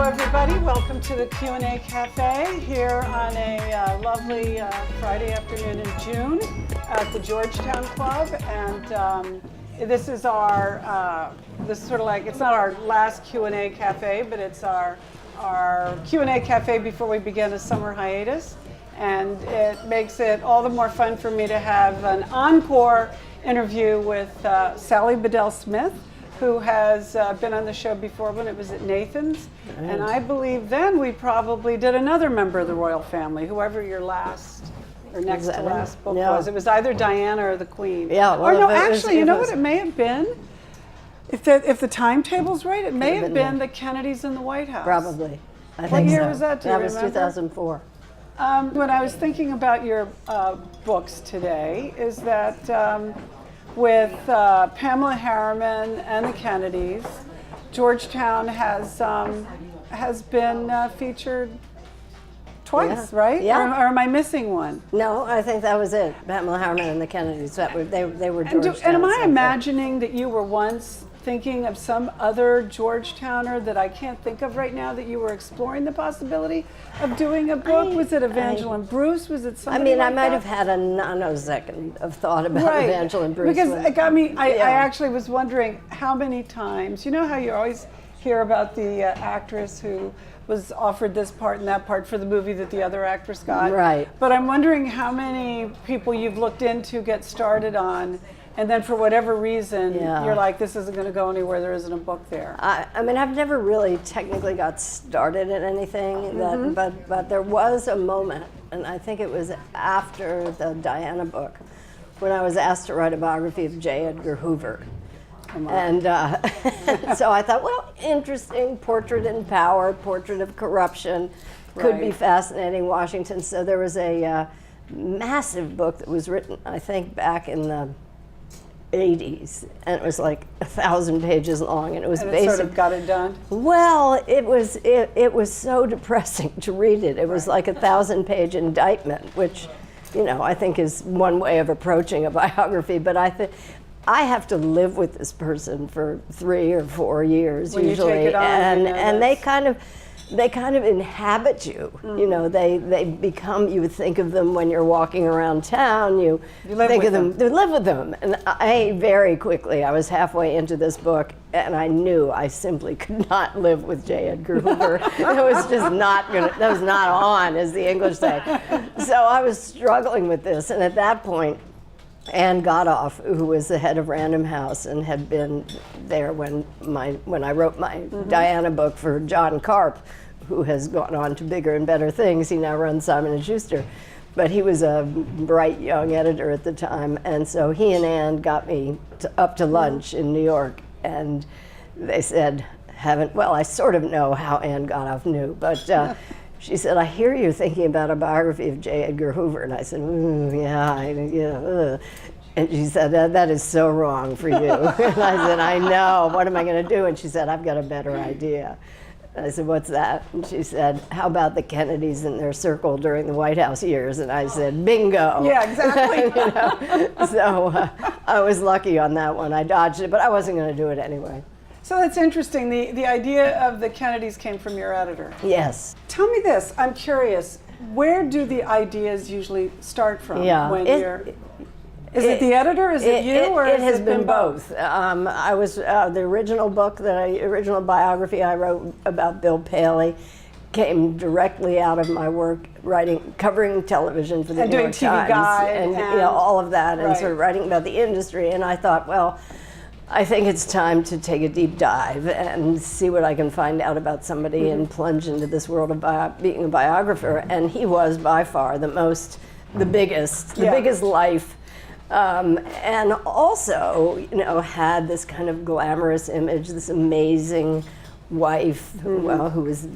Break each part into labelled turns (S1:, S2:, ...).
S1: everybody. Welcome to the Q&A Cafe here on a lovely Friday afternoon in June at the Georgetown Club. And this is our, this is sort of like, it's not our last Q&A Cafe, but it's our Q&A Cafe before we begin a summer hiatus. And it makes it all the more fun for me to have an encore interview with Sally Bedell Smith, who has been on the show before when it was at Nathan's. And I believe then we probably did another member of the royal family, whoever your last or next to last book was. It was either Diana or the Queen.
S2: Yeah.
S1: Well, or no, actually, you know what it may have been? If the timetable's right, it may have been the Kennedys in the White House.
S2: Probably. I think
S1: what year
S2: so.
S1: was that? Do you
S2: remember? That was 2004.
S1: When I was thinking about your books today, is that with Pamela Harriman and the Kennedys, Georgetown has been featured twice, right?
S2: Yeah.
S1: Or am I missing one?
S2: No, I think that was it. Pamela Harriman and the Kennedys. They were Georgetown.
S1: And am I imagining that you were once thinking of some other Georgetowner that I can't think of right now, that you were exploring the possibility of doing a book? Was it Evangeline Bruce? Was it somebody
S2: I might have had a nanosecond of thought about Evangeline Bruce.
S1: Because it got me, I actually was wondering how many times, you know how you always hear about the actress who was offered this part and that part for the movie that the other actress got.
S2: Right.
S1: But I'm wondering how many people you've looked into get started on, and then for whatever reason, you're like, this isn't going to go anywhere, there isn't a book there.
S2: I mean, I've never really technically got started in anything, but there was a moment, and I think it was after the Diana book, when I was asked to write a biography of J. Edgar Hoover. And so I thought, well, interesting, portrait in power, portrait of corruption, could be fascinating, Washington. So there was a massive book that was written, I think, back in the 80s, and it was like 1,000 pages long, and it was
S1: basically sort of got it done.
S2: Well, it was so depressing to read it. It was like a 1,000-page indictment, which, you know, I think is one way of approaching a biography. But I think I have to live with this person for 3 or 4 years
S1: when
S2: usually,
S1: you take it on,
S2: and they kind of inhabit you. You know, they become, you would think of them when you're walking around town, you think of them, you live with them. And I very quickly, I was halfway into this book, and I knew I simply could not live with J. Edgar Hoover. It was just not gonna, that was not on, as the English say. So I was struggling with this, and at that point, Anne Godoff, who was the head of Random House and had been there when I wrote my Diana book for John Karp, who has gone on to bigger and better things. He now runs Simon & Schuster. But he was a bright young editor at the time, and so he and Anne got me up to lunch in New York, and they said, well, I sort of know how Anne Godoff knew, but she said, I hear you're thinking about a biography of J. Edgar Hoover. And I said, yeah. And she said, that is so wrong for you. And I said, I know, what am I going to do? And she said, I've got a better idea. And I said, what's that? And she said, how about the Kennedys in their circle during the White House years? And I said, bingo.
S1: Yeah, exactly.
S2: You know? So I was lucky on that one. I dodged it, but I wasn't going to do it anyway.
S1: So that's interesting. The idea of the Kennedys came from your editor.
S2: Yes.
S1: Tell me this. I'm curious. Where do the ideas usually start from?
S2: Yeah.
S1: When is it the editor? Is it you? Or
S2: it
S1: has
S2: has been both. I was the original original biography I wrote about Bill Paley came directly out of my work covering television for the New York Times,
S1: Guide
S2: and you know, all of that, and sort of writing about the industry. And I thought, well, I think it's time to take a deep dive and see what I can find out about somebody and plunge into this world of being a biographer. And he was by far the biggest life. And also, you know, had this kind of glamorous image, this amazing wife, who was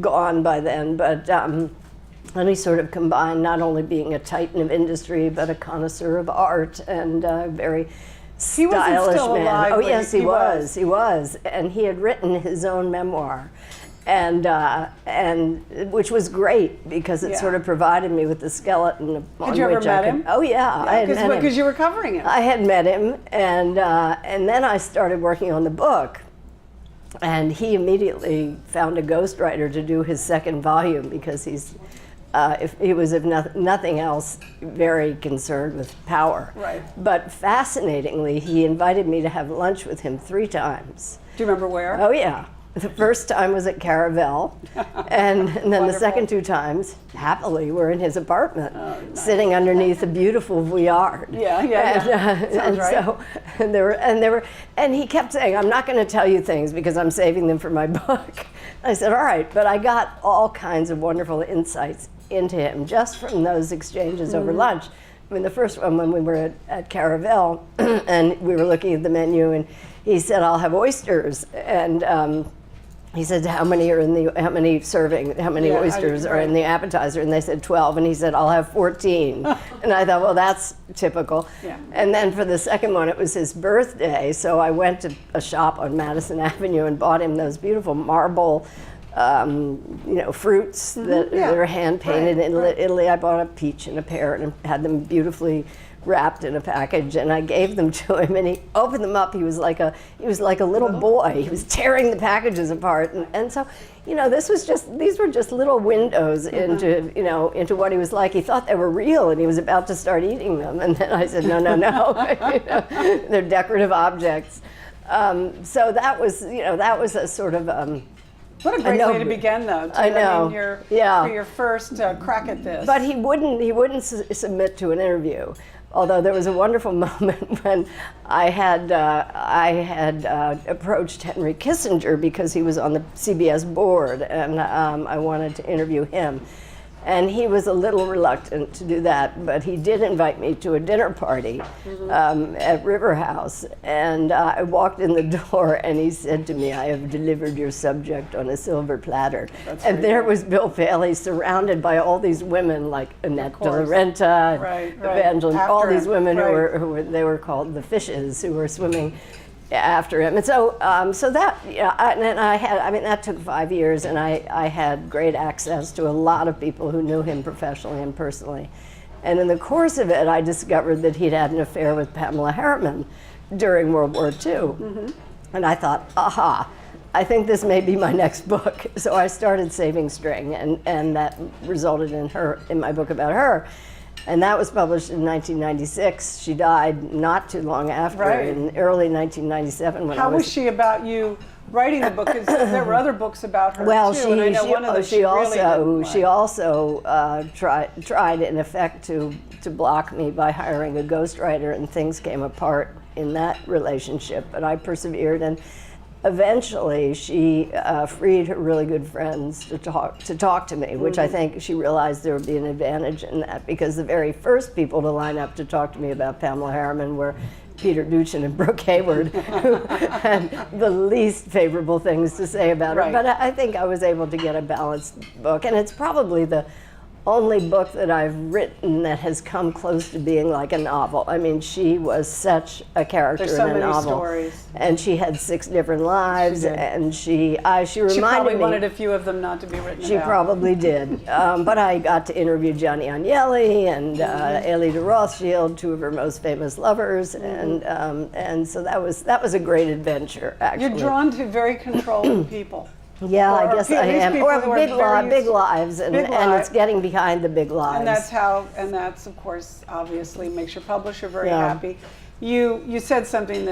S2: gone by then, but and he sort of combined not only being a titan of industry, but a connoisseur of art and very stylish
S1: man. Still alive.
S2: Oh yes, he was, and he had written his own memoir, and which was great because it sort of provided me with the skeleton on
S1: Had you ever met him?
S2: Oh yeah, I had met him.
S1: Because you were covering him.
S2: I had met him, and then I started working on the book. And he immediately found a ghostwriter to do his second volume because he was, if nothing else, very concerned with power.
S1: Right.
S2: But fascinatingly, he invited me to have lunch with him 3 times.
S1: Do you remember where?
S2: Oh, yeah. The first time was at Caravelle, and then the second 2 times, happily, were in his apartment, sitting underneath a beautiful Vuillard.
S1: Yeah. Sounds right.
S2: So, and he kept saying, "I'm not going to tell you things because I'm saving them for my book." I said, "All right," but I got all kinds of wonderful insights into him just from those exchanges over lunch. I mean, the first one when we were at Caravelle, and we were looking at the menu, and he said, "I'll have oysters," and he said, how many oysters are in the appetizer? And they said 12, and he said, "I'll have 14." And I thought, well, that's typical.
S1: Yeah.
S2: And then for the second one, it was his birthday, so I went to a shop on Madison Avenue and bought him those beautiful marble fruits that are hand painted in Italy. I bought a peach and a pear and had them beautifully wrapped in a package, and I gave them to him, and he opened them up. He was like a little boy. He was tearing the packages apart, and so, these were just little windows into what he was like. He thought they were real, and he was about to start eating them, and then I said, no, they're decorative objects. So that was a sort of.
S1: What a great way to begin, though.
S2: I know.
S1: For your first crack at this.
S2: But he wouldn't submit to an interview. Although there was a wonderful moment when I had approached Henry Kissinger because he was on the CBS board, and I wanted to interview him. And he was a little reluctant to do that, but he did invite me to a dinner party at River House. And I walked in the door, and he said to me, "I have delivered your subject on a silver platter." And there was Bill Paley surrounded by all these women like Annette de la Renta, Evangeline, all these women who were called the fishes, who were swimming after him. And so that, that took 5 years, and I had great access to a lot of people who knew him professionally and personally. And in the course of it, I discovered that he'd had an affair with Pamela Harriman during World War II. And I thought, aha, I think this may be my next book. So I started Saving String, and that resulted in my book about her. And that was published in 1996. She died not too long after, in early 1997.
S1: How was she about you writing the book? 'Cause there were other books about her too. And I know one of them she
S2: also tried in effect to block me by hiring a ghostwriter, and things came apart in that relationship. But I persevered, and eventually she freed her really good friends to talk to me, which I think she realized there would be an advantage in that, because the very first people to line up to talk to me about Pamela Harriman were Peter Duchin and Brooke Hayward, who had the least favorable things to say about her. But I think I was able to get a balanced book, and it's probably the only book that I've written that has come close to being like a novel. I mean, she was such a character in a novel. There's so many stories. And she had 6 different lives, and she reminded me.
S1: She probably wanted a few of them not to be written about.
S2: She probably did. But I got to interview Gianni Agnelli and Elie de Rothschild, 2 of her most famous lovers, and so that was a great adventure, actually.
S1: You're drawn to very controlling people.
S2: Yeah, I guess I am. Or big lives, and it's getting behind the big lives.
S1: And that's of course obviously makes your publisher very happy. You said something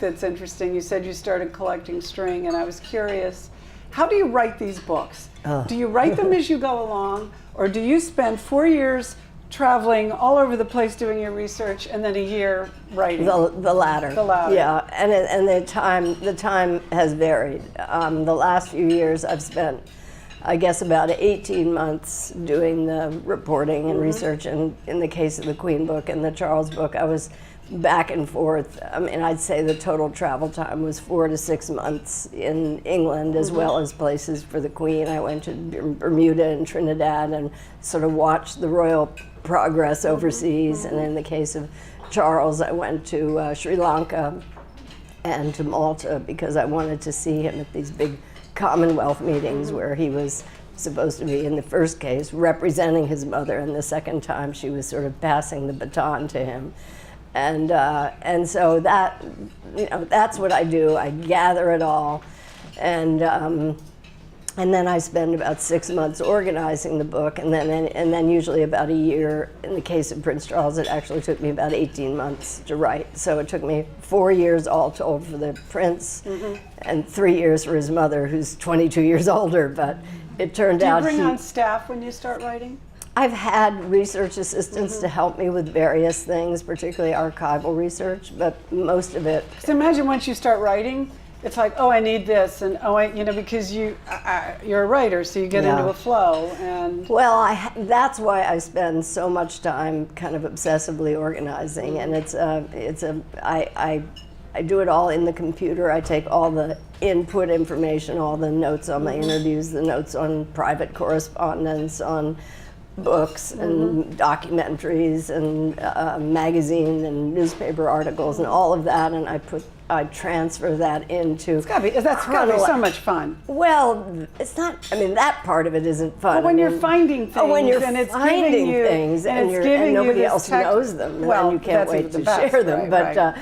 S1: that's interesting. You said you started collecting string, and I was curious, how do you write these books? Do you write them as you go along, or do you spend 4 years traveling all over the place doing your research, and then a year writing?
S2: The latter.
S1: The latter.
S2: Yeah, and the time has varied. The last few years I've spent, I guess, about 18 months doing the reporting and research, and in the case of the Queen book and the Charles book, I was back and forth. I mean, I'd say the total travel time was 4 to 6 months in England, as well as places for the Queen. I went to Bermuda and Trinidad and sort of watched the royal progress overseas. And in the case of Charles, I went to Sri Lanka and to Malta because I wanted to see him at these big Commonwealth meetings where he was supposed to be, in the first case, representing his mother, and the second time she was sort of passing the baton to him. And so that's what I do. I gather it all. And then I spend about 6 months organizing the book, and then usually about a year. In the case of Prince Charles, it actually took me about 18 months to write. So it took me 4 years all told for the prince, and 3 years for his mother, who's 22 years older. But it turned out.
S1: Do you bring on staff when you start writing?
S2: I've had research assistants to help me with various things, particularly archival research, but most of it.
S1: So imagine once you start writing, it's like, oh, I need this, and because you're a writer, so you get into a flow. And
S2: well, that's why I spend so much time kind of obsessively organizing, and I do it all in the computer. I take all the input information, all the notes on my interviews, the notes on private correspondence, on books and documentaries and magazine and newspaper articles and all of that, and I transfer that into.
S1: That's gotta be so much fun.
S2: Well, it's not. I mean, that part of it isn't fun.
S1: But when you're finding things,
S2: when you're
S1: and it's
S2: finding
S1: giving you,
S2: things, and nobody else knows them, and then you can't wait to share them. But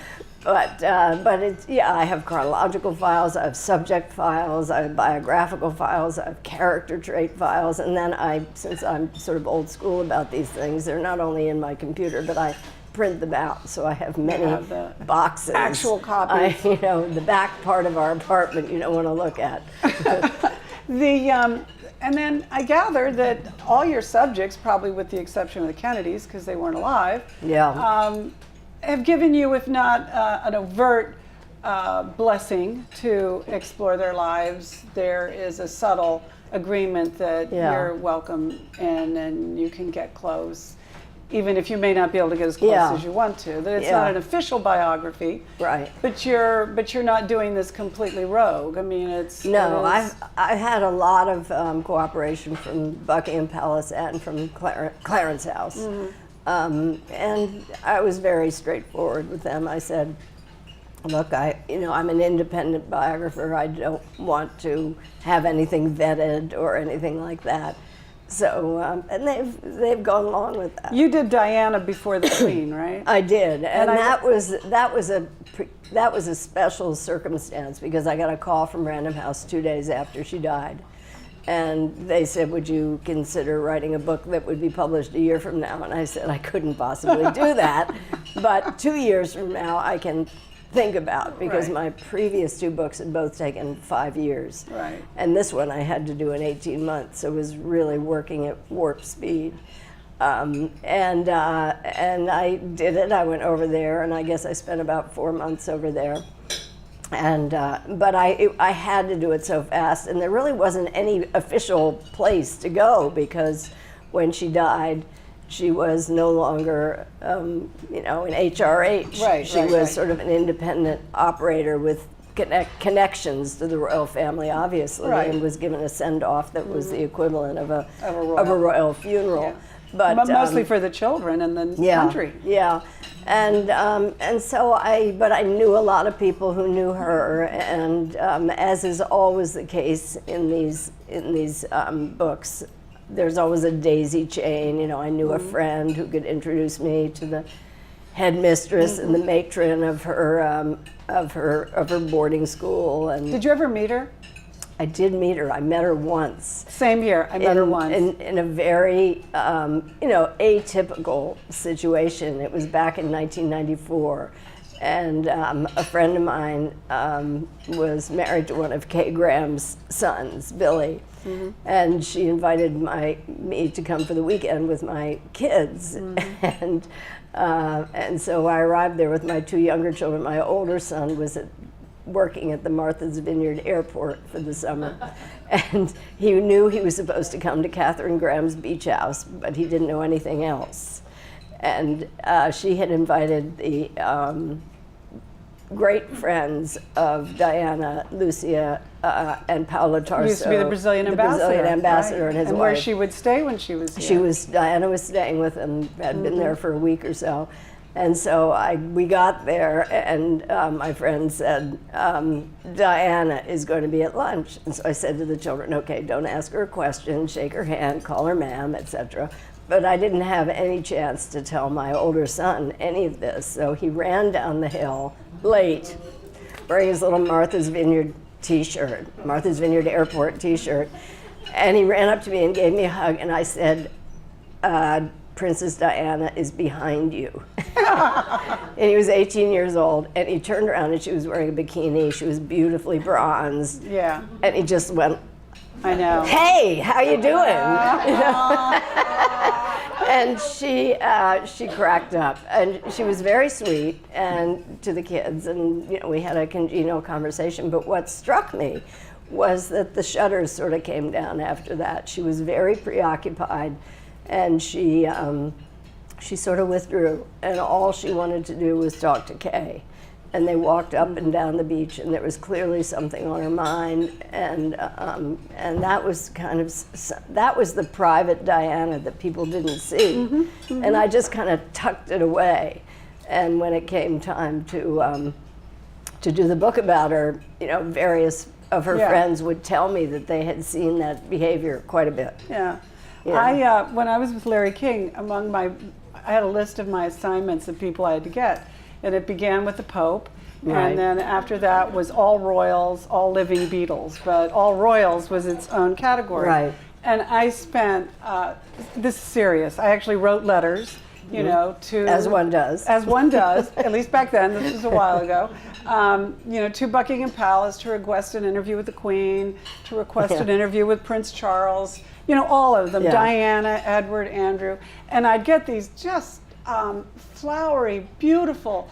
S2: it's, I have chronological files, I have subject files, I have biographical files, I have character trait files, and then since I'm sort of old school about these things, they're not only in my computer, but I print them out, so I have many boxes.
S1: Actual copies.
S2: The back part of our apartment you don't want to look at.
S1: And then I gather that all your subjects, probably with the exception of the Kennedys, because they weren't alive, have given you, if not an overt blessing to explore their lives, there is a subtle agreement that you're welcome in and you can get close, even if you may not be able to get as close as you want to. That it's not an official biography,
S2: right?
S1: But you're not doing this completely rogue. I mean,
S2: I've had a lot of cooperation from Buckingham Palace and from Clarence House. And I was very straightforward with them. I said, look, I'm an independent biographer. I don't want to have anything vetted or anything like that. So, and they've gone along with that.
S1: You did Diana before the Queen, right?
S2: I did, and that was a special circumstance because I got a call from Random House 2 days after she died. And they said, would you consider writing a book that would be published a year from now? And I said, I couldn't possibly do that. But 2 years from now, I can think about, because my previous 2 books had both taken 5 years.
S1: Right.
S2: And this one I had to do in 18 months. So it was really working at warp speed. And I did it. I went over there, and I guess I spent about 4 months over there. And but I had to do it so fast, and there really wasn't any official place to go because when she died, she was no longer in HRH. She was sort of an independent operator with connections to the royal family, obviously, and was given a send-off that was the equivalent of a royal funeral.
S1: Yeah. But mostly for the children and the country.
S2: Yeah. And so I knew a lot of people who knew her, and as is always the case in these books, there's always a daisy chain. I knew a friend who could introduce me to the headmistress and the matron of her boarding school. And
S1: did you ever meet her?
S2: I did meet her. I met her once.
S1: Same here. I met her once.
S2: In a very, atypical situation. It was back in 1994. And a friend of mine was married to one of Kay Graham's sons, Billy. And she invited me to come for the weekend with my kids. And so I arrived there with my 2 younger children. My older son was working at the Martha's Vineyard Airport for the summer. And he knew he was supposed to come to Catherine Graham's beach house, but he didn't know anything else. And she had invited the great friends of Diana, Lucia, and Paolo Tarso.
S1: Used to be the Brazilian ambassador.
S2: Brazilian ambassador and his wife.
S1: Where she would stay when she was here.
S2: Diana was staying with him, had been there for a week or so. And so we got there, and my friend said, Diana is going to be at lunch. And so I said to the children, okay, don't ask her a question, shake her hand, call her ma'am, etc. But I didn't have any chance to tell my older son any of this. So he ran down the hill late, wearing his little Martha's Vineyard T-shirt, Martha's Vineyard Airport T-shirt. And he ran up to me and gave me a hug, and I said, Princess Diana is behind you. And he was 18 years old, and he turned around and she was wearing a bikini. She was beautifully bronzed.
S1: Yeah.
S2: And he just went,
S1: I know.
S2: "Hey, how you doing?" You know? And she cracked up, and she was very sweet and to the kids, and we had a congenial conversation. But what struck me was that the shutters sort of came down after that. She was very preoccupied, and she sort of withdrew, and all she wanted to do was talk to Kay. And they walked up and down the beach, and there was clearly something on her mind, and that was that was the private Diana that people didn't see. And I just kind of tucked it away. And when it came time to do the book about her, various of her friends would tell me that they had seen that behavior quite a bit.
S1: Yeah. When I was with Larry King, I had a list of my assignments of people I had to get. And it began with the Pope, and then after that was all royals, all living Beatles, but all royals was its own category.
S2: Right.
S1: And I spent, this is serious, I actually wrote letters, to...
S2: As one does.
S1: As one does, at least back then, this was a while ago, to Buckingham Palace to request an interview with the Queen, to request an interview with Prince Charles, all of them, Diana, Edward, Andrew, and I'd get these just flowery, beautiful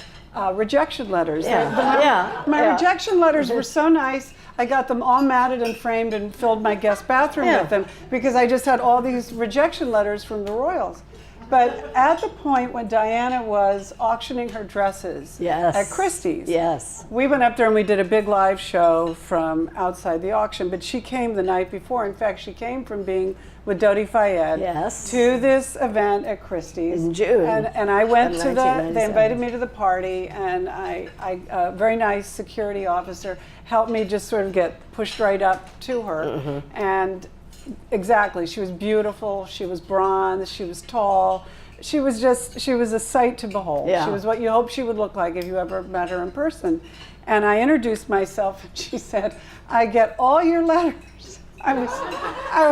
S1: rejection letters. My rejection letters were so nice. I got them all matted and framed and filled my guest bathroom with them because I just had all these rejection letters from the royals. But at the point when Diana was auctioning her dresses at Christie's, we went up there and we did a big live show from outside the auction, but she came the night before. In fact, she came from being with Dodi Fayed to this event at Christie's.
S2: In June.
S1: And I went to they invited me to the party, and a very nice security officer helped me just sort of get pushed right up to her. And exactly, she was beautiful, she was bronze, she was tall. She was a sight to behold. She was what you hoped she would look like if you ever met her in person. And I introduced myself, and she said, "I get all your letters." I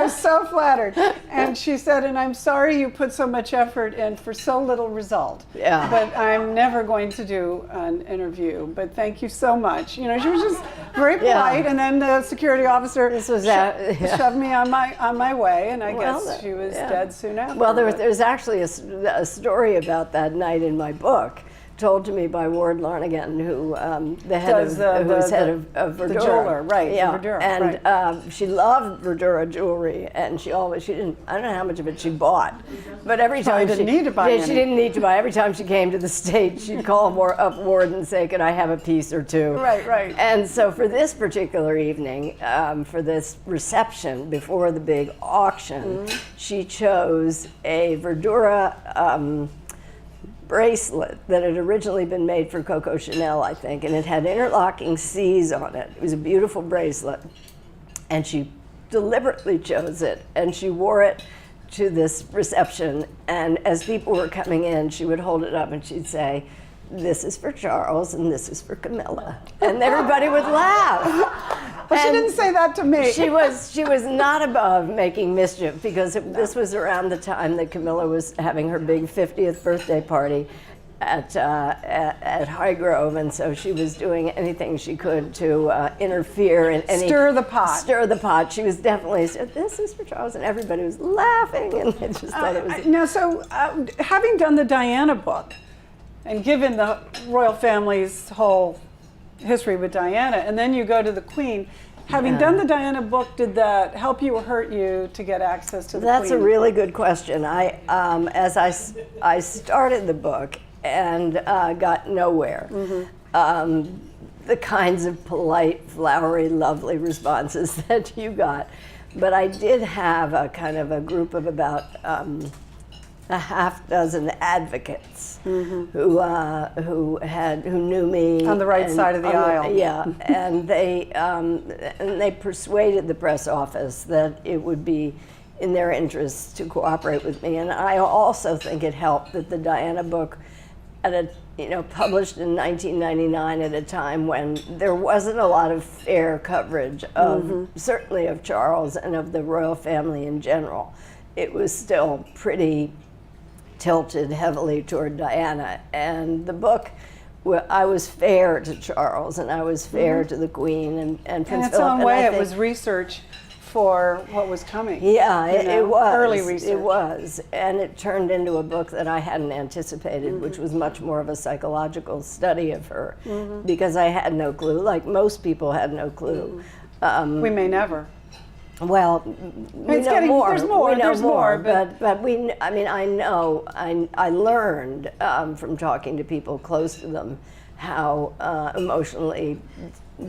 S1: was so flattered. And she said, "And I'm sorry you put so much effort in for so little result. But I'm never going to do an interview. But thank you so much." She was just very polite. And then the security officer shoved me on my way, and I guess she was dead soon after.
S2: Well, there's actually a story about that night in my book, told to me by Ward Larnigan, who who's head of Verdura.
S1: The jeweler, right?
S2: Yeah,
S1: Verdura,
S2: and she loved Verdura jewelry, and she didn't. I don't know how much of it she bought, but every time
S1: she didn't need to buy.
S2: She didn't need to buy. Every time she came to the States, she'd call up Ward and say, "Could I have a piece or two?"
S1: Right.
S2: And so for this particular evening, for this reception before the big auction, she chose a Verdura bracelet that had originally been made for Coco Chanel, I think, and it had interlocking C's on it. It was a beautiful bracelet, and she deliberately chose it, and she wore it to this reception, and as people were coming in, she would hold it up and she'd say, "This is for Charles and this is for Camilla," and everybody would laugh.
S1: Well, she didn't say that to me.
S2: She was not above making mischief, because this was around the time that Camilla was having her big 50th birthday party at Highgrove, and so she was doing anything she could to interfere in any...
S1: Stir the pot.
S2: Stir the pot. She was definitely said, "This is for Charles," and everybody was laughing, and they just thought it was...
S1: Now, so having done the Diana book, and given the royal family's whole history with Diana, and then you go to the Queen. Having done the Diana book, did that help you or hurt you to get access to the Queen?
S2: That's a really good question. As I started the book and got nowhere. The kinds of polite, flowery, lovely responses that you got. But I did have a kind of a group of about a half dozen advocates who knew me
S1: on the right side of the aisle.
S2: And they persuaded the press office that it would be in their interests to cooperate with me. And I also think it helped that the Diana book at a, published in 1999 at a time when there wasn't a lot of fair coverage of, certainly of Charles and of the royal family in general. It was still pretty tilted heavily toward Diana. And the book, I was fair to Charles and I was fair to the Queen and Prince
S1: In its
S2: Philip.
S1: own way, it was research for what was coming.
S2: Yeah, it was.
S1: Early research.
S2: It was. And it turned into a book that I hadn't anticipated, which was much more of a psychological study of her, because I had no clue, like most people had no clue.
S1: We may never.
S2: Well, we
S1: It's
S2: know
S1: getting-
S2: more.
S1: there's more,
S2: We know
S1: there's more,
S2: but we. I mean, I learned from talking to people close to them how emotionally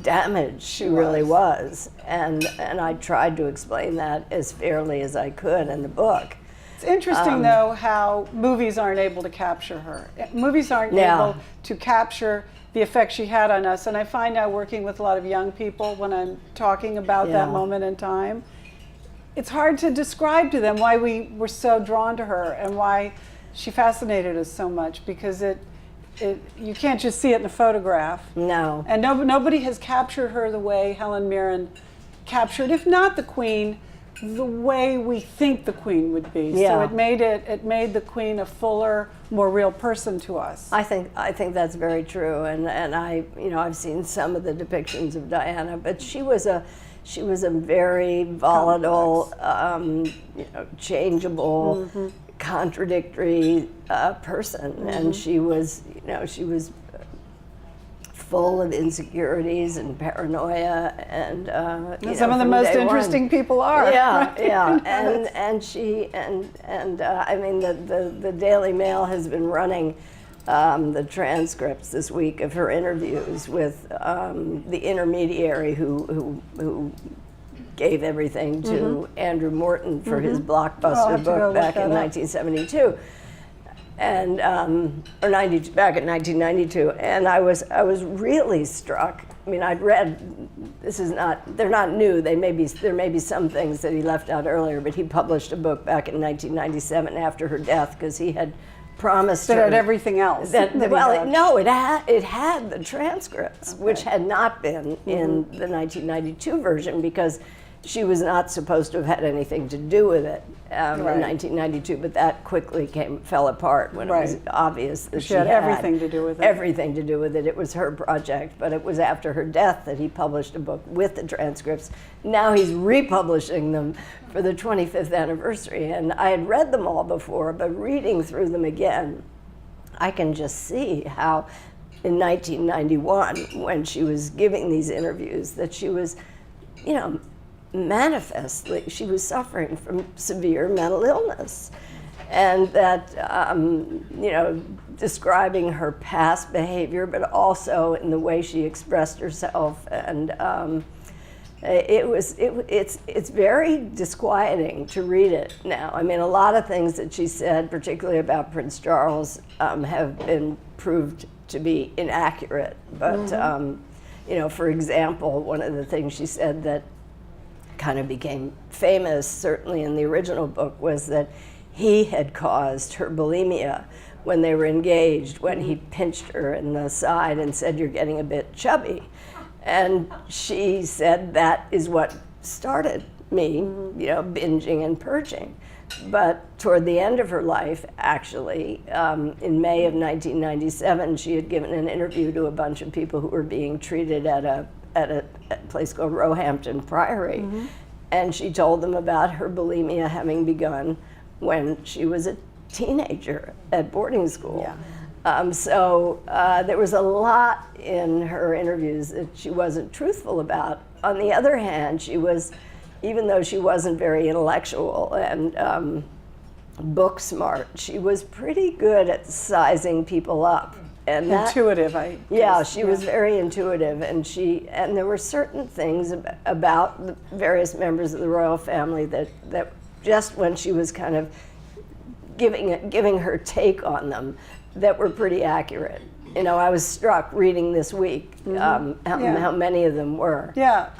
S2: damaged she really was, and I tried to explain that as fairly as I could in the book.
S1: It's interesting, though, how movies aren't able to capture her. Movies aren't able to capture the effect she had on us. And I find now working with a lot of young people when I'm talking about that moment in time, it's hard to describe to them why we were so drawn to her and why she fascinated us so much, because you can't just see it in a photograph.
S2: No.
S1: And nobody has captured her the way Helen Mirren captured, if not the Queen, the way we think the Queen would be.
S2: Yeah.
S1: So it made the Queen a fuller, more real person to us.
S2: I think that's very true, and I've seen some of the depictions of Diana, but she was a very volatile, changeable, contradictory person, and she was full of insecurities and paranoia, and
S1: some of the most interesting people are.
S2: Yeah,
S1: right?
S2: yeah, and she I mean the Daily Mail has been running the transcripts this week of her interviews with the intermediary who gave everything to Andrew Morton for his blockbuster book back in 1972. And back in 1992, and I was really struck. I mean, I'd read. They're not new. There may be some things that he left out earlier, but he published a book back in 1997 after her death because he had promised her
S1: that had everything else.
S2: It had the transcripts, which had not been in the 1992 version because she was not supposed to have had anything to do with it in 1992, but that quickly fell apart when it was obvious that she had
S1: everything to do with it.
S2: Everything to do with it. It was her project, but it was after her death that he published a book with the transcripts. Now he's republishing them for the 25th anniversary, and I had read them all before, but reading through them again, I can just see how in 1991, when she was giving these interviews, that she was, manifestly, she was suffering from severe mental illness, and that describing her past behavior, but also in the way she expressed herself, and it's very disquieting to read it now. I mean, a lot of things that she said, particularly about Prince Charles, have been proved to be inaccurate. But for example, one of the things she said that kind of became famous, certainly in the original book, was that he had caused her bulimia when they were engaged, when he pinched her in the side and said, "You're getting a bit chubby." And she said, "That is what started me, binging and purging." But toward the end of her life, actually, in May of 1997, she had given an interview to a bunch of people who were being treated at a place called Roehampton Priory, and she told them about her bulimia having begun when she was a teenager at boarding school. So there was a lot in her interviews that she wasn't truthful about. On the other hand, she was, even though she wasn't very intellectual and book smart, she was pretty good at sizing people up. And
S1: intuitive,
S2: she was very intuitive, and there were certain things about the various members of the royal family that just when she was kind of giving her take on them, that were pretty accurate. I was struck reading this week how many of them were.
S1: Yeah.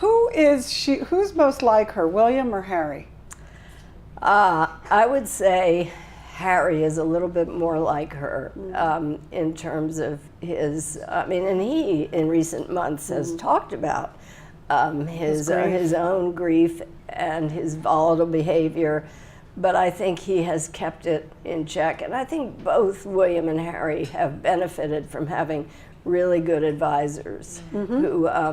S1: Who's most like her, William or Harry?
S2: I would say Harry is a little bit more like her in terms of his, I mean, and he in recent months has talked about his own grief and his volatile behavior, but I think he has kept it in check. And I think both William and Harry have benefited from having really good advisors who, I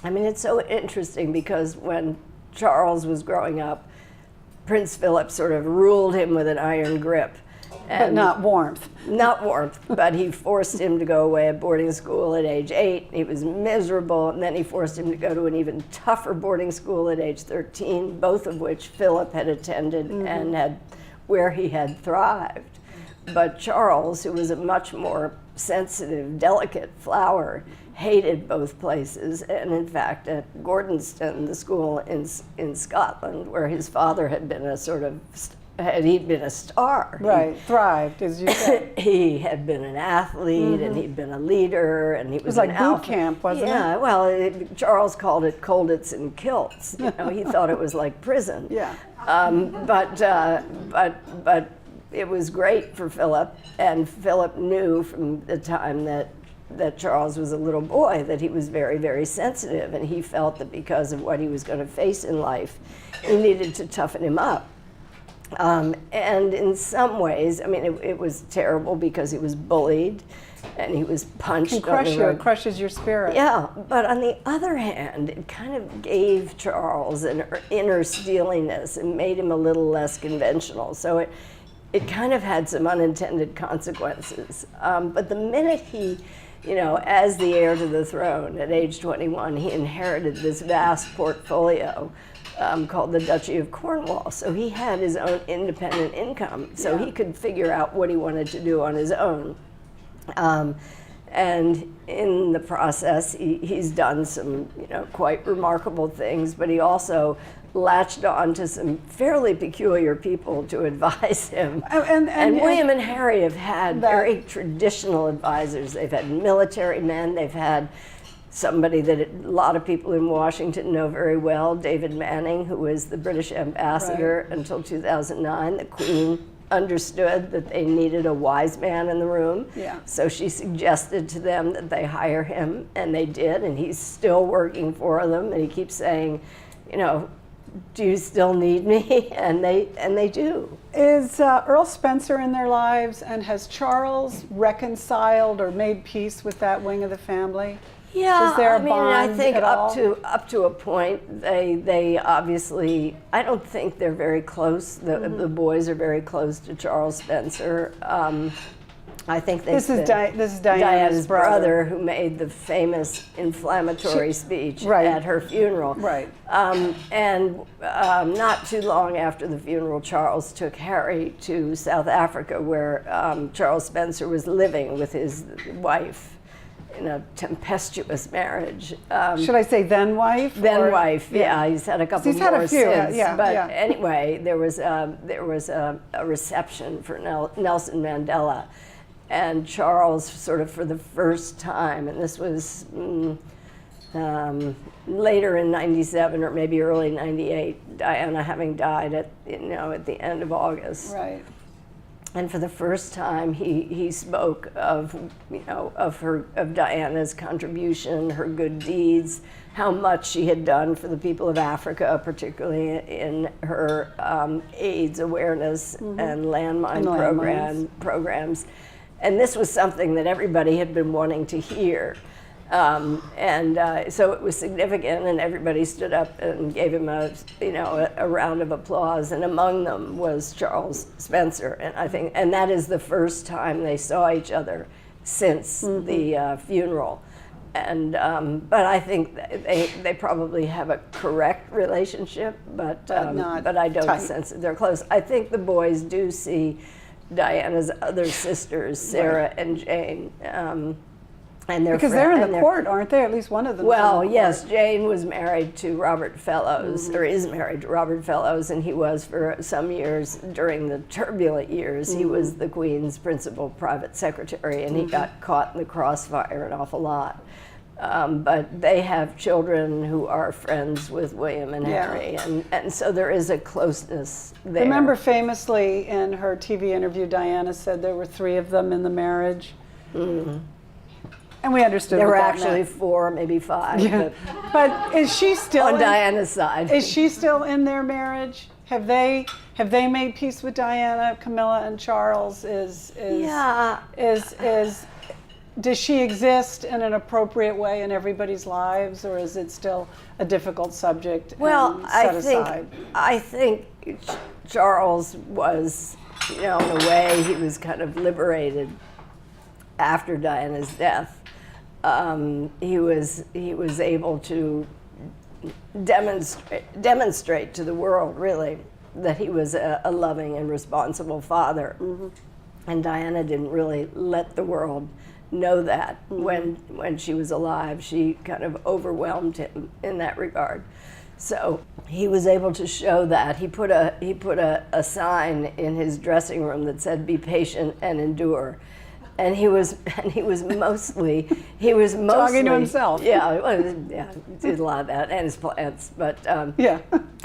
S2: mean, it's so interesting because when Charles was growing up, Prince Philip sort of ruled him with an iron grip.
S1: But not warmth.
S2: Not warmth, but he forced him to go away at boarding school at age 8. He was miserable, and then he forced him to go to an even tougher boarding school at age 13, both of which Philip had attended and where he had thrived. But Charles, who was a much more sensitive, delicate flower, hated both places, and in fact at Gordonston, the school in Scotland, where his father had been a sort of, he'd been a star.
S1: Right, thrived, as you said.
S2: He had been an athlete, and he'd been a leader, and he was
S1: like
S2: an
S1: boot
S2: alpha.
S1: camp, wasn't it?
S2: Yeah, well, Charles called it Colditz and Kilts. You know, he thought it was like prison.
S1: Yeah.
S2: But it was great for Philip, and Philip knew from the time that Charles was a little boy that he was very, very sensitive, and he felt that because of what he was going to face in life, he needed to toughen him up. And in some ways, I mean, it was terrible because he was bullied and he was punched.
S1: It crushes your spirit.
S2: Yeah, but on the other hand, it kind of gave Charles an inner steeliness and made him a little less conventional. So it kind of had some unintended consequences. But the minute he, you know, as the heir to the throne at age 21, he inherited this vast portfolio called the Duchy of Cornwall. So he had his own independent income, so he could figure out what he wanted to do on his own. And in the process, he's done some, you know, quite remarkable things, but he also latched on to some fairly peculiar people to advise him. And William and Harry have had very traditional advisors. They've had military men, they've had somebody that a lot of people in Washington know very well, David Manning, who was the British ambassador until 2009. The Queen understood that they needed a wise man in the room. Yeah. So she suggested to them that they hire him, and they did, and he's still working for them, and he keeps saying, you know, do you still need me? And they do.
S1: Is Earl Spencer in their lives, and has Charles reconciled or made peace with that wing of the family?
S2: Yeah,
S1: is there a
S2: I mean,
S1: bond
S2: I think
S1: at all?
S2: up to a point, they obviously, I don't think they're very close. The boys are very close to Charles Spencer. I think
S1: this is Diana's
S2: brother who made the famous inflammatory speech at her funeral.
S1: Right.
S2: And not too long after the funeral, Charles took Harry to South Africa, where Charles Spencer was living with his wife in a tempestuous marriage.
S1: Should I say then wife?
S2: Then wife, yeah. He's had a couple
S1: he's
S2: more
S1: had a few,
S2: since. But
S1: yeah.
S2: anyway, there was a reception for Nelson Mandela. And Charles, sort of for the first time, and this was later in '97 or maybe early '98, Diana having died at the end of August.
S1: Right.
S2: And for the first time, he spoke of Diana's contribution, her good deeds, how much she had done for the people of Africa, particularly in her AIDS awareness and landmine programs. And this was something that everybody had been wanting to hear. So it was significant, and everybody stood up and gave him a round of applause, and among them was Charles Spencer. And I think, and that is the first time they saw each other since the funeral. And but I think they probably have a correct relationship, but I don't sense that they're close. I think the boys do see Diana's other sisters, Sarah and Jane. And
S1: because they're in the court, aren't they? At least one of them.
S2: Well, yes, Jane was married to Robert Fellows, or is married to Robert Fellows, and he was for some years, during the turbulent years, he was the Queen's principal private secretary, and he got caught in the crossfire an awful lot. But they have children who are friends with William and Harry, and so there is a closeness there.
S1: Remember famously in her TV interview, Diana said there were 3 of them in the marriage. Mm-hmm. And we understood
S2: there
S1: what
S2: were
S1: that
S2: actually
S1: meant.
S2: 4, maybe 5.
S1: Yeah. But is she still
S2: on Diana's side?
S1: Is she still in their marriage? Have they made peace with Diana, Camilla, and Charles? Does she exist in an appropriate way in everybody's lives, or is it still a difficult subject?
S2: Well,
S1: and set aside?
S2: I think Charles was, in a way, he was kind of liberated after Diana's death. He was able to demonstrate to the world, really, that he was a loving and responsible father. Mm-hmm. And Diana didn't really let the world know that. Mm-hmm. When she was alive. She kind of overwhelmed him in that regard. So he was able to show that. He put a sign in his dressing room that said, "Be patient and endure." And he was mostly
S1: talking to himself.
S2: Yeah, he did a lot of that, and his plants. But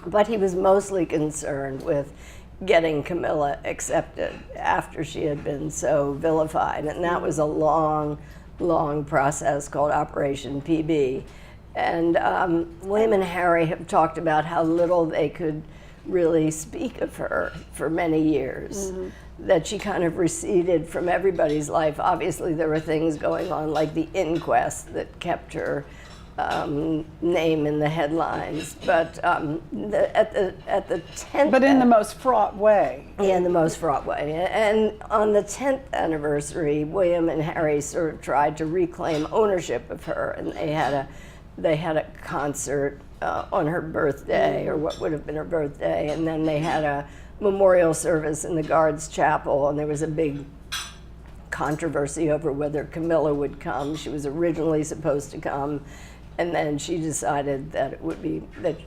S2: but he was mostly concerned with getting Camilla accepted after she had been so vilified, and that was a long process called Operation PB. And William and Harry have talked about how little they could really speak of her for many years. Mm-hmm. That she kind of receded from everybody's life. Obviously, there were things going on like the inquest that kept her name in the headlines. But at the 10th...
S1: But in the most fraught way.
S2: Yeah, in the most fraught way. And on the 10th anniversary, William and Harry sort of tried to reclaim ownership of her, and they had a concert on her birthday, or what would have been her birthday, and then they had a memorial service in the Guards Chapel, and there was a big controversy over whether Camilla would come. She was originally supposed to come, and then she decided that it would be that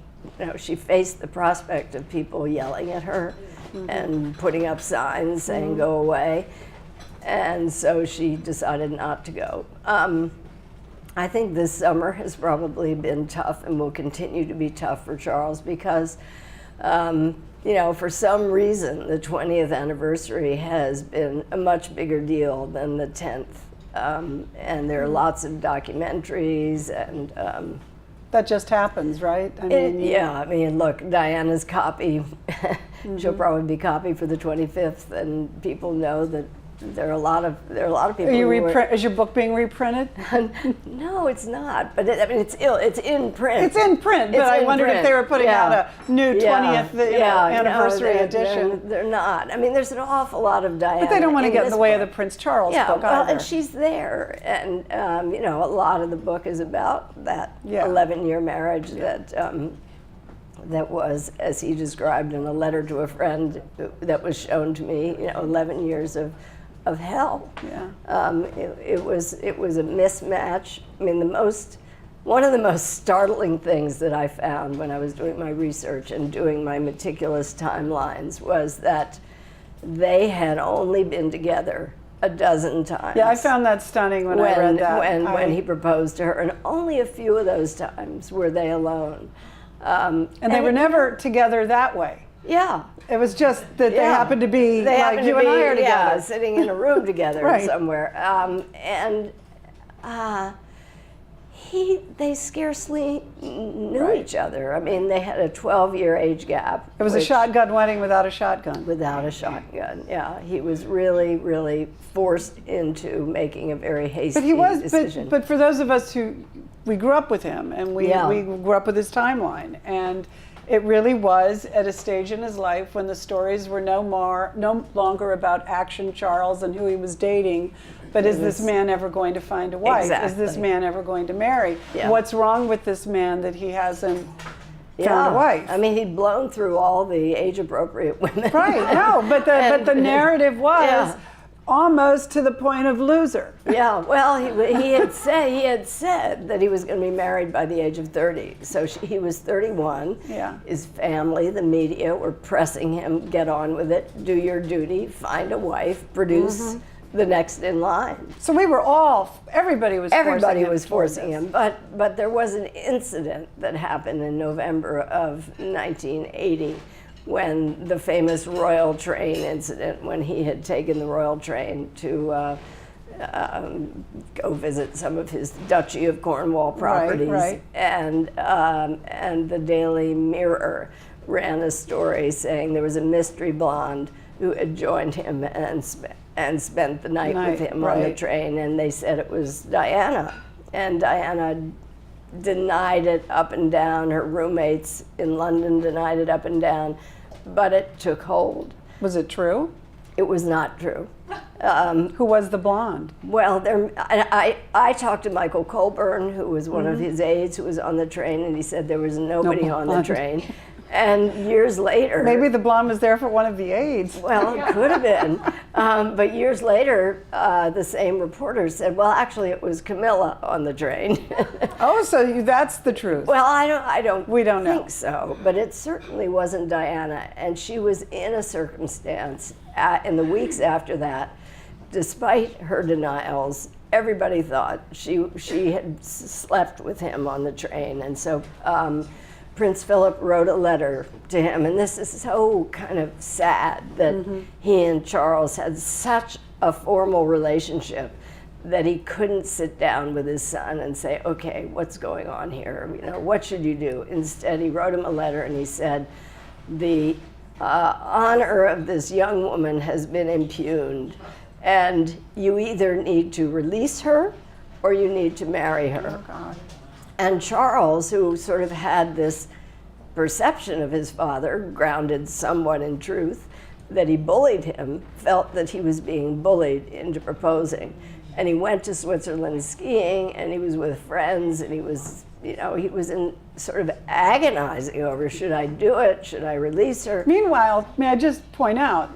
S2: she faced the prospect of people yelling at her and putting up signs saying "Go away," and so she decided not to go. I think this summer has probably been tough and will continue to be tough for Charles because for some reason, the 20th anniversary has been a much bigger deal than the 10th. And there are lots of documentaries and...
S1: that just happens, right?
S2: Look, Diana's copy, she'll probably be copy for the 25th, and people know that there are a lot of people.
S1: Is your book being reprinted?
S2: No, it's not. But it's in print.
S1: It's in print. But I wondered if they were putting out a new 20th anniversary edition.
S2: They're not. I mean, there's an awful lot of Diana.
S1: But they don't want to get in the way of the Prince Charles book either.
S2: And she's there, and a lot of the book is about that 11-year marriage that was, as he described in a letter to a friend that was shown to me, 11 years of hell. Yeah. It was a mismatch. I mean, one of the most startling things that I found when I was doing my research and doing my meticulous timelines was that they had only been together a dozen times.
S1: Yeah, I found that stunning when I read that.
S2: When he proposed to her, and only a few of those times were they alone.
S1: And they were never together that way.
S2: Yeah.
S1: It was just that they happened to be
S2: and I are together.
S1: Yeah,
S2: sitting in a room together
S1: right.
S2: somewhere. They scarcely knew each other. I mean, they had a 12-year age gap.
S1: It was a shotgun wedding without a shotgun.
S2: Without a shotgun, yeah. He was really, really forced into making a very hasty decision.
S1: But for those of us we grew up with him, and we grew up with his timeline, and it really was at a stage in his life when the stories were no longer about Action Charles and who he was dating, but is this man ever going to find a wife?
S2: Exactly.
S1: Is this man ever going to marry?
S2: Yeah.
S1: What's wrong with this man that he hasn't found a wife?
S2: I mean, he'd blown through all the age-appropriate women.
S1: Right, no, but the narrative was almost to the point of loser.
S2: Yeah, well, he had said that he was going to be married by the age of 30. So he was 31.
S1: Yeah.
S2: His family, the media, were pressing him, get on with it, do your duty, find a wife, produce the next in line.
S1: So everybody was
S2: forcing him. But there was an incident that happened in November of 1980 when the famous Royal Train incident, when he had taken the Royal Train to go visit some of his Duchy of Cornwall properties.
S1: Right.
S2: And the Daily Mirror ran a story saying there was a mystery blonde who had joined him and spent the night with him on the train, and they said it was Diana. And Diana denied it up and down. Her roommates in London denied it up and down, but it took hold.
S1: Was it true?
S2: It was not true.
S1: Who was the blonde?
S2: Well, I talked to Michael Colburn, who was one of his aides, who was on the train, and he said there was nobody on the train. And years later...
S1: Maybe the blonde was there for one of the aides.
S2: Well, it could have been. But years later, the same reporter said, well, actually, it was Camilla on the train.
S1: Oh, so that's the truth.
S2: Well,
S1: we don't know.
S2: think so. But it certainly wasn't Diana. And she was in a circumstance in the weeks after that, despite her denials, everybody thought she had slept with him on the train. And so Prince Philip wrote a letter to him, and this is so kind of sad that he and Charles had such a formal relationship that he couldn't sit down with his son and say, okay, what's going on here? You know, what should you do? Instead, he wrote him a letter and he said, the honor of this young woman has been impugned, and you either need to release her or you need to marry her.
S1: Oh, God.
S2: And Charles, who sort of had this perception of his father, grounded somewhat in truth, that he bullied him, felt that he was being bullied into proposing. And he went to Switzerland skiing, and he was with friends, and he was in sort of agonizing over, should I do it? Should I release her?
S1: Meanwhile, may I just point out,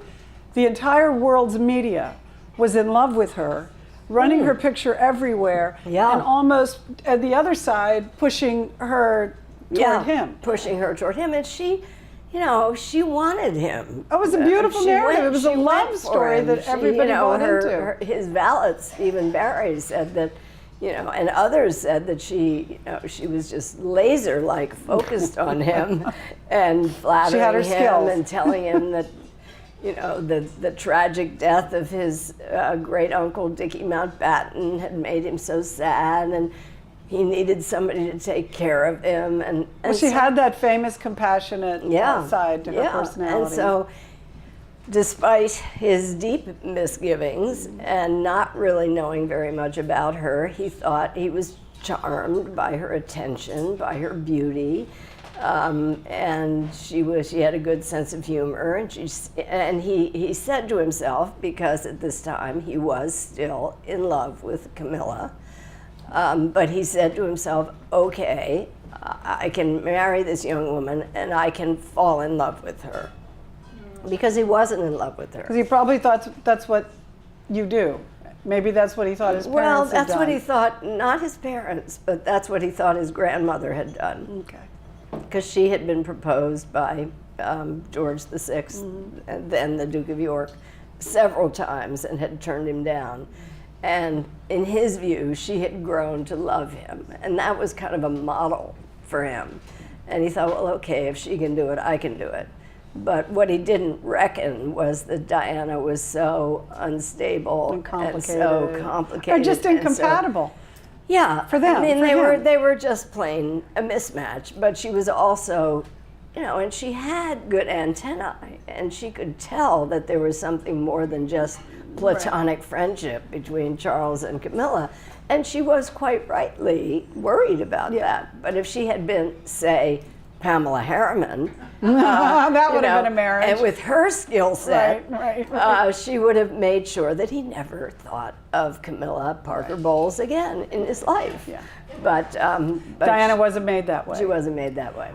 S1: the entire world's media was in love with her, running her picture everywhere, and almost at the other side pushing her toward him.
S2: Pushing her toward him, and she wanted him.
S1: It was a beautiful narrative. It was a love story that everybody bought into.
S2: His valet, Stephen Barry, said that, and others said that she was just laser-like focused on him and flattering him and telling him that, the tragic death of his great uncle Dickie Mountbatten had made him so sad, and he needed somebody to take care of him. And
S1: she had that famous compassionate side to her personality.
S2: And so, despite his deep misgivings and not really knowing very much about her, he thought he was charmed by her attention, by her beauty. And she had a good sense of humor, and he said to himself, because at this time he was still in love with Camilla, but he said to himself, okay, I can marry this young woman and I can fall in love with her, because he wasn't in love with her.
S1: Because he probably thought that's what you do. Maybe that's what he thought his parents had done.
S2: Well, that's what he thought, not his parents, but that's what he thought his grandmother had done.
S1: Okay.
S2: Because she had been proposed by George VI and then the Duke of York several times and had turned him down. And in his view, she had grown to love him. And that was kind of a model for him. And he thought, well, okay, if she can do it, I can do it. But what he didn't reckon was that Diana was so unstable and so complicated.
S1: Or just incompatible.
S2: Yeah,
S1: for them.
S2: I mean, they were just plain a mismatch. But she was also, and she had good antennae, and she could tell that there was something more than just platonic friendship between Charles and Camilla, and she was quite rightly worried about that. But if she had been, say, Pamela Harriman,
S1: that would have been a marriage.
S2: And with her skill set, she would have made sure that he never thought of Camilla Parker Bowles again in his life.
S1: Yeah.
S2: But
S1: Diana wasn't made that way.
S2: She wasn't made that way.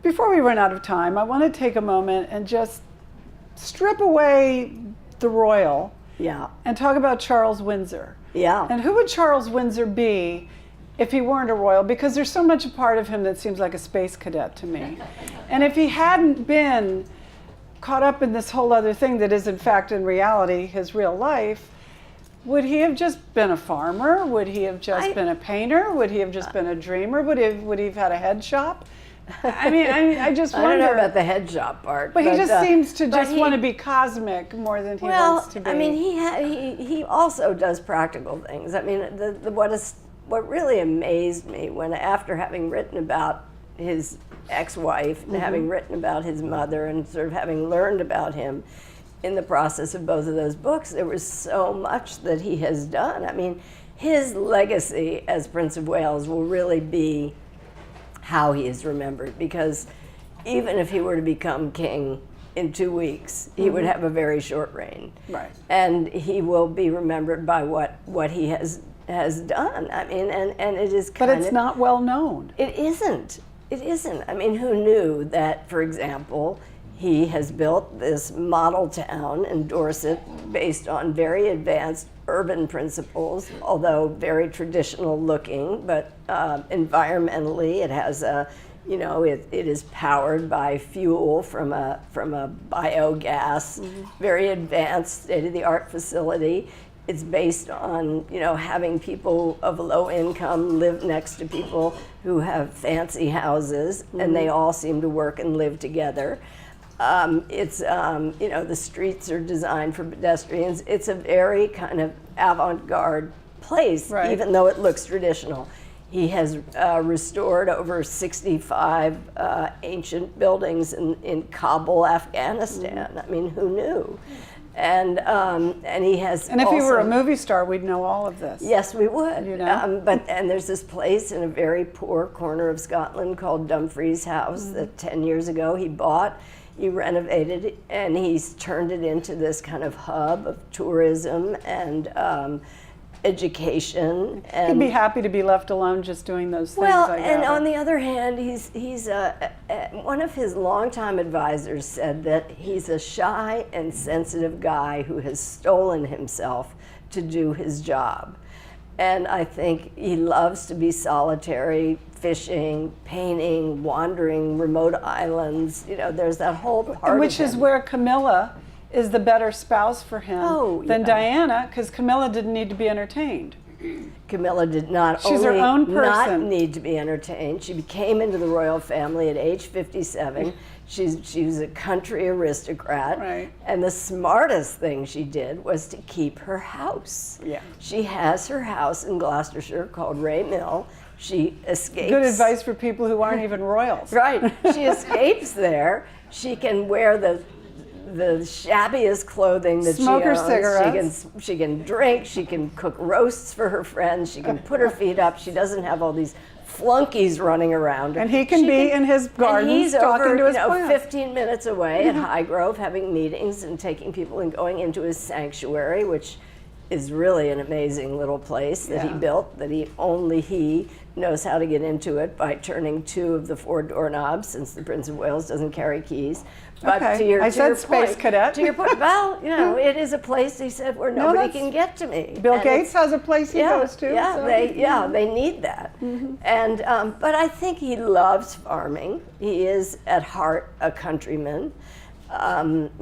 S1: Before we run out of time, I want to take a moment and just strip away the royal and talk about Charles Windsor.
S2: Yeah.
S1: And who would Charles Windsor be if he weren't a royal? Because there's so much a part of him that seems like a space cadet to me. And if he hadn't been caught up in this whole other thing that is in fact in reality his real life, Would he have just been a farmer? Would he have just been a painter? Would he have just been a dreamer? Would he have had a head shop? I mean, I just wonder.
S2: I don't know about the head shop part.
S1: But he just seems to just want to be cosmic more than he wants to be.
S2: I mean, he also does practical things. I mean, what really amazed me when, after having written about his ex-wife and having written about his mother and sort of having learned about him in the process of both of those books, there was so much that he has done. I mean, his legacy as Prince of Wales will really be how he is remembered, because even if he were to become king in 2 weeks, he would have a very short reign.
S1: Right.
S2: And he will be remembered by what he has done. I mean, and it is kind of...
S1: But it's not well known.
S2: It isn't. It isn't. I mean, who knew that, for example, he has built this model town in Dorset based on very advanced urban principles, although very traditional looking, but environmentally it has a, you know, it is powered by fuel from a biogas, very advanced state-of-the-art facility. It's based on, you know, having people of low income live next to people who have fancy houses, and they all seem to work and live together. You know, the streets are designed for pedestrians. It's a very kind of avant-garde place, even though it looks traditional. He has restored over 65 ancient buildings in Kabul, Afghanistan. I mean, who knew? And he has.
S1: And if he were a movie star, we'd know all of this.
S2: Yes, we would.
S1: You know?
S2: And there's this place in a very poor corner of Scotland called Dumfries House that 10 years ago he bought. He renovated it, and he's turned it into this kind of hub of tourism and education. And
S1: he'd be happy to be left alone just doing those things.
S2: Well, and on the other hand, he's one of his longtime advisors said that he's a shy and sensitive guy who has stolen himself to do his job. And I think he loves to be solitary, fishing, painting, wandering remote islands. You know, there's that whole part
S1: which is where Camilla is the better spouse for him than Diana, because Camilla didn't need to be entertained.
S2: Camilla did not
S1: She's her own person.
S2: Not need to be entertained. She came into the royal family at age 57. She was a country aristocrat.
S1: Right.
S2: And the smartest thing she did was to keep her house.
S1: Yeah.
S2: She has her house in Gloucestershire called Ray Mill. She escapes.
S1: Good advice for people who aren't even royals.
S2: Right. She escapes there. She can wear the shabbiest clothing that
S1: Smoke
S2: she owns.
S1: her cigarettes.
S2: She can drink. She can cook roasts for her friends. She can put her feet up. She doesn't have all these flunkies running around her.
S1: And he can be in his garden talking to his plants.
S2: 15 minutes away at Highgrove having meetings and taking people and going into his sanctuary, which is really an amazing little place that he built, that only he knows how to get into it by turning 2 of the 4 doorknobs, since the Prince of Wales doesn't carry keys. But
S1: okay.
S2: to your
S1: Space Cadet.
S2: To your point, well, you know, it is a place, he said, where nobody can get to me.
S1: Bill Gates has a place he goes to.
S2: Yeah,
S1: so.
S2: They need that. And but I think he loves farming. He is at heart a countryman.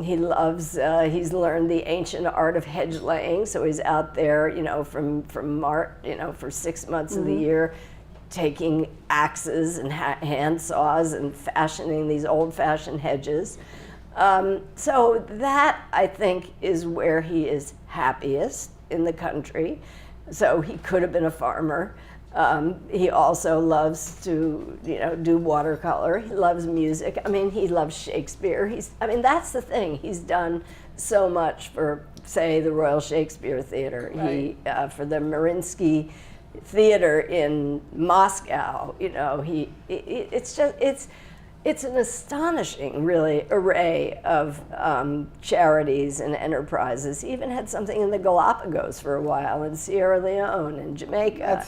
S2: He loves. He's learned the ancient art of hedge laying, so he's out there, you know, from March, you know, for 6 months of the year, taking axes and hand saws and fashioning these old-fashioned hedges. So that, I think, is where he is happiest in the country. So he could have been a farmer. He also loves to, you know, do watercolor. He loves music. I mean, he loves Shakespeare. That's the thing. He's done so much for, say, the Royal Shakespeare Theater.
S1: Right.
S2: He for the Mariinsky Theater in Moscow. You know, it's an astonishing, really, array of charities and enterprises. He even had something in the Galapagos for a while, in Sierra Leone and Jamaica.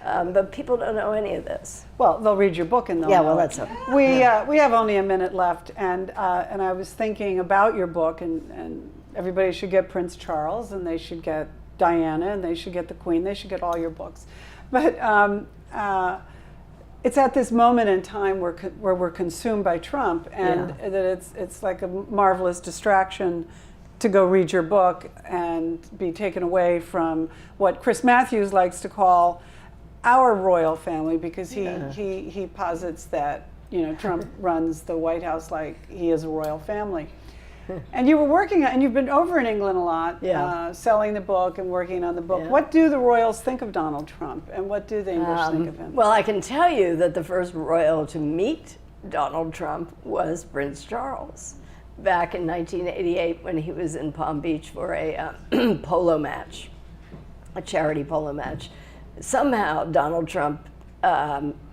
S2: But people don't know any of this.
S1: Well, they'll read your book and they'll know
S2: that's
S1: it.
S2: okay.
S1: We have only a minute left, and I was thinking about your book, and everybody should get Prince Charles, and they should get Diana, and they should get the Queen. They should get all your books. But it's at this moment in time where we're consumed by Trump, and that it's like a marvelous distraction to go read your book and be taken away from what Chris Matthews likes to call our royal family, because he posits that, you know, Trump runs the White House like he is a royal family. And you were working, and you've been over in England a lot, selling the book and working on the book.
S2: Yeah.
S1: What do the royals think of Donald Trump, and what do the English think of him?
S2: Well, I can tell you that the first royal to meet Donald Trump was Prince Charles back in 1988 when he was in Palm Beach for a polo match, a charity polo match. Somehow Donald Trump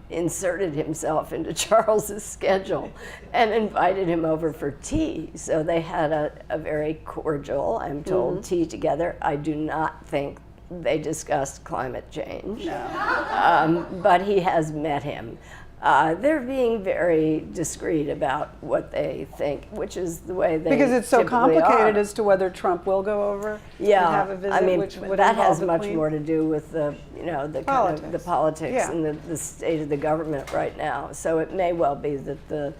S2: inserted himself into Charles's schedule and invited him over for tea. So they had a very cordial, I'm told, tea together. I do not think they discussed climate change, but he has met him. They're being very discreet about what they think, which is the way they
S1: because it's so
S2: typically
S1: complicated
S2: are.
S1: as to whether Trump will go over
S2: Yeah,
S1: and have a visit,
S2: I mean,
S1: which would
S2: that
S1: involve
S2: has
S1: the
S2: much
S1: Queen.
S2: more to do with the, you know, the kind of the politics
S1: Yeah.
S2: and the state of the government right now. So it may well be that the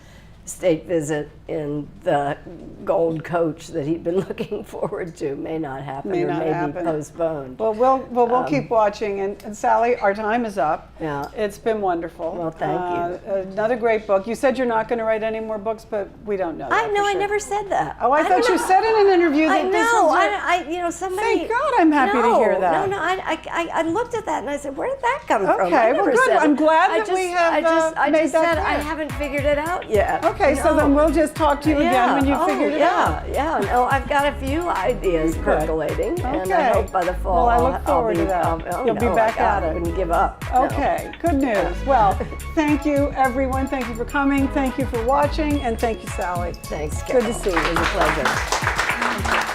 S2: state visit in the gold coach that he'd been looking forward to may not happen,
S1: May
S2: or
S1: not
S2: may
S1: happen.
S2: be postponed.
S1: Well, we'll keep watching. And Sally, our time is up.
S2: Yeah.
S1: It's been wonderful.
S2: Well, thank you.
S1: Another great book. You said you're not going to write any more books, but we don't know that
S2: I know,
S1: for
S2: I
S1: sure.
S2: never said that.
S1: Oh, I thought you said in an interview that
S2: I
S1: this
S2: know.
S1: was your...
S2: You know, somebody.
S1: Thank God, I'm happy to hear that.
S2: No, I looked at that and I said, where did that come from?
S1: Okay,
S2: I
S1: well,
S2: never
S1: good.
S2: said
S1: I'm
S2: it.
S1: glad
S2: I
S1: that
S2: just,
S1: we have
S2: I
S1: made
S2: just
S1: that
S2: said I
S1: clear.
S2: haven't figured it out yet.
S1: Okay, so then we'll just talk to you again when you figured it out.
S2: Yeah, no, I've got a few ideas percolating, and I hope by the fall
S1: Well, I look forward to that. You'll be back at it.
S2: I wouldn't give up.
S1: Okay, good news. Well, thank you, everyone. Thank you for coming. Thank you for watching, and thank you, Sally.
S2: Thanks,
S1: Good
S2: Carol.
S1: to see you.
S2: It was a pleasure.